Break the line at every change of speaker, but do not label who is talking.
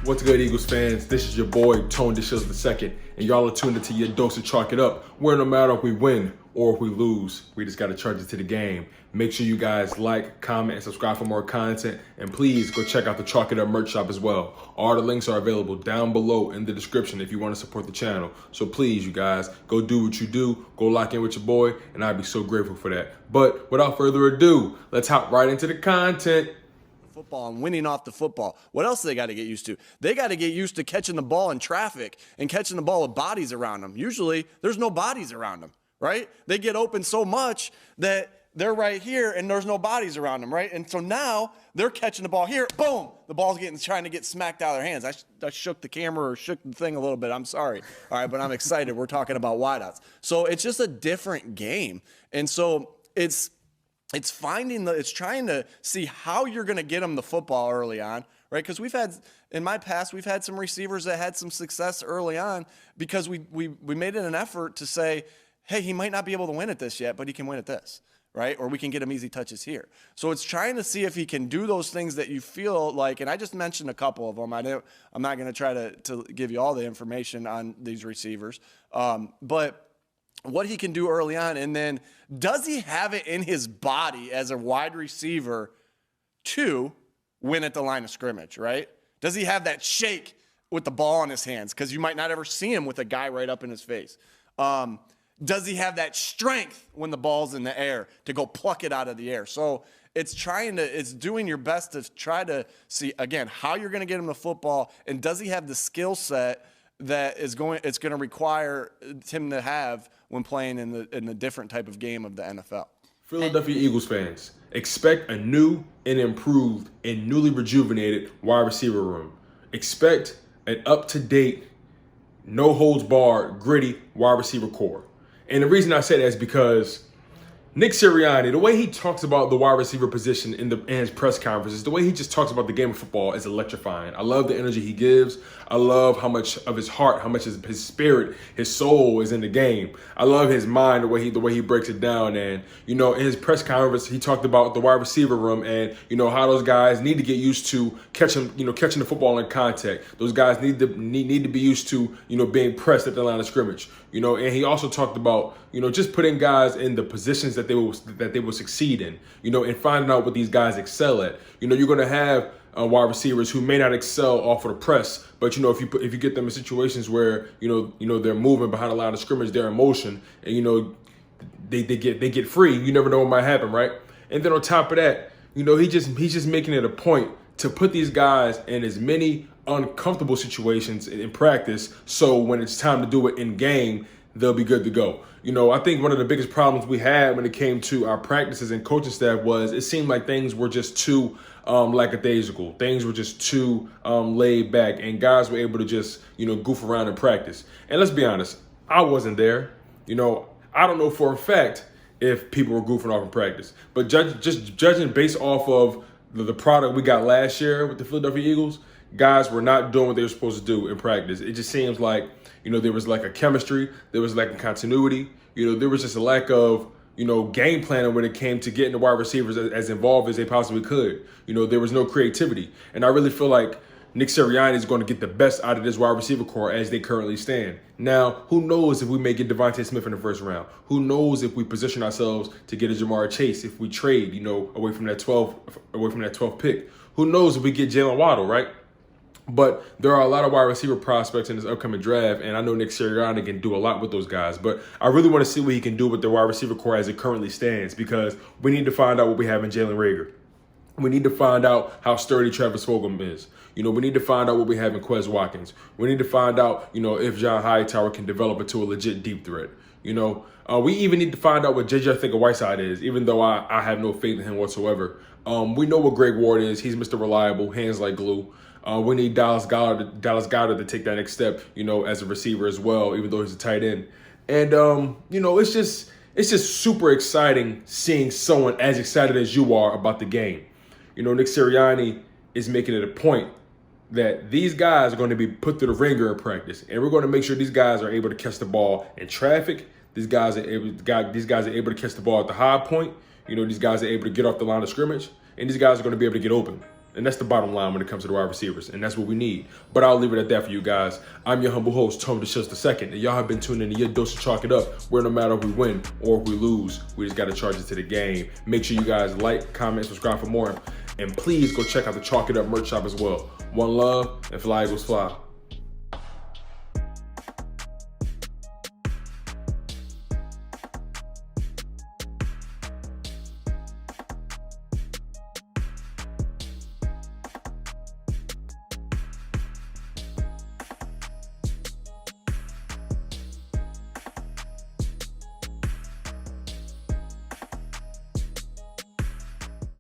What's good, Eagles fans? This is your boy, Tone Dishills II, and y'all are tuned into your dose of Chalk It Up, where no matter if we win or if we lose, we just got to charge it to the game. Make sure you guys like, comment, and subscribe for more content, and please go check out the Chalk It Up merch shop as well. All the links are available down below in the description if you want to support the channel. So please, you guys, go do what you do, go lock in with your boy, and I'd be so grateful for that. But without further ado, let's hop right into the content.
Football and winning off the football. What else they got to get used to? They got to get used to catching the ball in traffic and catching the ball with bodies around them. Usually, there's no bodies around them, right? They get open so much that they're right here and there's no bodies around them, right? And so now they're catching the ball here. Boom! The ball's trying to get smacked out of their hands. I shook the camera or shook the thing a little bit. I'm sorry. All right, but I'm excited. We're talking about wideouts. So it's just a different game. And so it's trying to see how you're going to get them the football early on, right? Because in my past, we've had some receivers that had some success early on because we made it an effort to say, hey, he might not be able to win at this yet, but he can win at this, right? Or we can get him easy touches here. So it's trying to see if he can do those things that you feel like, and I just mentioned a couple of them. I'm not going to try to give you all the information on these receivers, but what he can do early on, and then does he have it in his body as a wide receiver to win at the line of scrimmage, right? Does he have that shake with the ball in his hands? Because you might not ever see him with a guy right up in his face. Does he have that strength when the ball's in the air to go pluck it out of the air? So it's doing your best to try to see, again, how you're going to get him the football, and does he have the skill set that it's going to require him to have when playing in the different type of game of the NFL.
Philadelphia Eagles fans, expect a new and improved and newly rejuvenated wide receiver room. Expect an up-to-date, no-holds-barred, gritty wide receiver core. And the reason I say that is because Nick Sirianni, the way he talks about the wide receiver position in his press conferences, the way he just talks about the game of football is electrifying. I love the energy he gives. I love how much of his heart, how much of his spirit, his soul is in the game. I love his mind, the way he breaks it down. And, in his press conference, he talked about the wide receiver room and, how those guys need to get used to catching the football in contact. Those guys need to be used to, being pressed at the line of scrimmage. And he also talked about, just putting guys in the positions that they will succeed in, and finding out what these guys excel at. You're going to have wide receivers who may not excel off of the press, but if you get them in situations where they're moving behind the line of scrimmage, they're in motion, and they get free. You never know what might happen, right? And then on top of that, he's just making it a point to put these guys in as many uncomfortable situations in practice, so when it's time to do it in game, they'll be good to go. I think one of the biggest problems we had when it came to our practices and coaching staff was it seemed like things were just too lackadaisical. Things were just too laid back, and guys were able to just goof around in practice. And let's be honest, I wasn't there. I don't know for a fact if people were goofing off in practice, but just judging based off of the product we got last year with the Philadelphia Eagles, guys were not doing what they were supposed to do in practice. It just seems like, there was like a chemistry, there was like a continuity, there was just a lack of, game planning when it came to getting the wide receivers as involved as they possibly could. There was no creativity. And I really feel like Nick Sirianni is going to get the best out of this wide receiver core as they currently stand. Now, who knows if we may get Devontae Smith in the first round? Who knows if we position ourselves to get a Jamar Chase if we trade, away from that 12th pick? Who knows if we get Jalen Waddle, right? But there are a lot of wide receiver prospects in this upcoming draft, and I know Nick Sirianni can do a lot with those guys. But I really want to see what he can do with the wide receiver core as it currently stands, because we need to find out what we have in Jalen Reagor. We need to find out how sturdy Travis Fulgham is. We need to find out what we have in Quez Watkins. We need to find out, if John Hightower can develop into a legit deep threat. We even need to find out what JJ Arcega-Whiteside is, even though I have no faith in him whatsoever. We know what Greg Ward is. He's Mr. Reliable, hands like glue. We need Dallas Goedert to take that next step, as a receiver as well, even though he's a tight end. And, it's just super exciting seeing someone as excited as you are about the game. Nick Sirianni is making it a point that these guys are going to be put through the ringer in practice, and we're going to make sure these guys are able to catch the ball in traffic. These guys are able to catch the ball at the high point. These guys are able to get off the line of scrimmage, and these guys are going to be able to get open. And that's the bottom line when it comes to the wide receivers. And that's what we need. But I'll leave it at that for you guys. I'm your humble host, Tone DeShields II. And y'all have been tuning in to your dose of Chalk It Up, where no matter if we win or if we lose, we just got to charge it to the game. Make sure you guys like, comment, subscribe for more. And please go check out the Chalk It Up merch shop as well. One love, and fly Eagles fly.